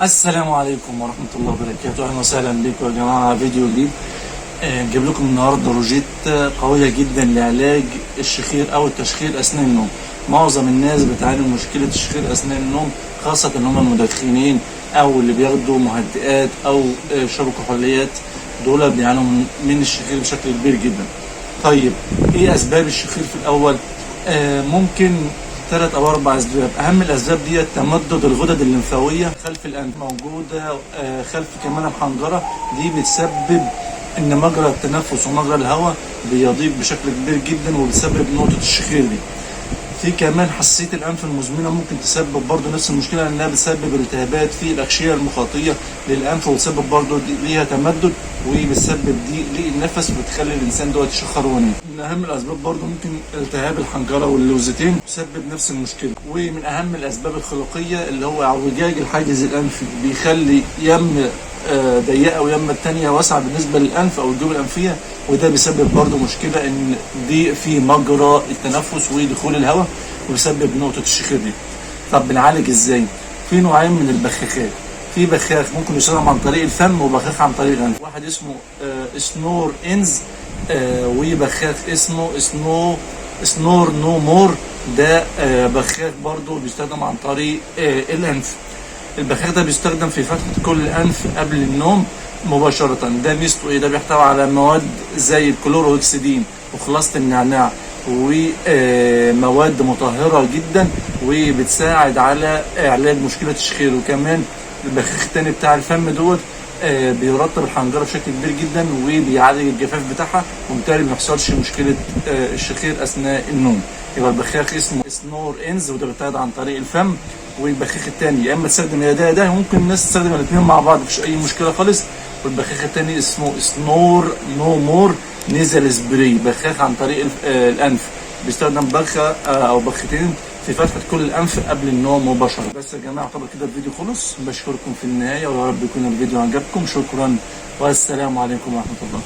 السلام عليكم ورحمة الله وبركاته. أهلا وسهلا بكم يا جماعة، فيديو جديد. نجيب لكم النهاردة روجيتا قوية جدا لعلاج الشخير أو التشخير أثناء النوم. معظم الناس بتعاني من مشكلة الشخير أثناء النوم، خاصة إن هم المدخنين أو اللي بياخدوا مهدئات أو شربوا كحوليات، دول بيعانوا من الشخير بشكل كبير جدا. طيب إيه أسباب الشخير في الأول؟ ممكن 3 أو 4 أسباب. أهم الأسباب دي تمدد الغدد الليمفاوية خلف الأنف، موجودة خلف كمان الحنجرة. دي بتسبب إن مجرى التنفس ومجرى الهواء بيضيق بشكل كبير جدا، وبتسبب نقطة الشخير دي. في كمان حساسية الأنف المزمنة ممكن تسبب برضه نفس المشكلة، لأنها بتسبب التهابات في الأغشية المخاطية للأنف، وتسبب برضه ليها تمدد، وبتسبب ضيق النفس، وبتخلي الإنسان دوت يشخر ونايم. من أهم الأسباب برضه ممكن التهاب الحنجرة واللوزتين تسبب نفس المشكلة. ومن أهم الأسباب الخلقية اللي هو اعوجاج الحاجز الأنفي، بيخلي يم ضيقه ويم التانية واسعه بالنسبه للانف او الجيوب الانفيه، وده بيسبب برضه مشكله ان ضيق في مجرى التنفس ودخول الهواء، وبيسبب نقطه الشخير دي. طب بنعالج ازاي؟ في نوعين من البخاخات. في بخاخ ممكن يستخدم عن طريق الفم، وبخاخ عن طريق الانف. واحد اسمه سنور انز، وبخاخ اسمه سنور نو مور. ده بخاخ برضه بيستخدم عن طريق الانف. البخاخ ده بيستخدم في فتحة كل أنف قبل النوم مباشرة. ده ميزته إيه؟ ده بيحتوي على مواد زي الكلوروكسيدين وخلاصة النعناع، ومواد مطهرة جدا، وبتساعد على علاج مشكلة الشخير. وكمان البخاخ التاني بتاع الفم دوت بيرطب الحنجرة بشكل كبير جدا، وبيعالج الجفاف بتاعها، وبالتالي ما يحصلش مشكلة الشخير أثناء النوم. يبقى البخاخ اسمه سنور انز، وده بيتاخد عن طريق الفم. والبخاخ التاني يا اما تستخدم يا ده يا ده، ممكن الناس تستخدم الاثنين مع بعض، مفيش اي مشكله خالص. والبخاخ التاني اسمه سنور نو مور نيزل سبراي، بخاخ عن طريق الانف. بيستخدم بخه او بختين في فتحه كل الانف قبل النوم مباشره. بس يا جماعه طبعا كده الفيديو خلص. بشكركم في النهايه، ويا رب يكون الفيديو عجبكم. شكرا والسلام عليكم ورحمه الله.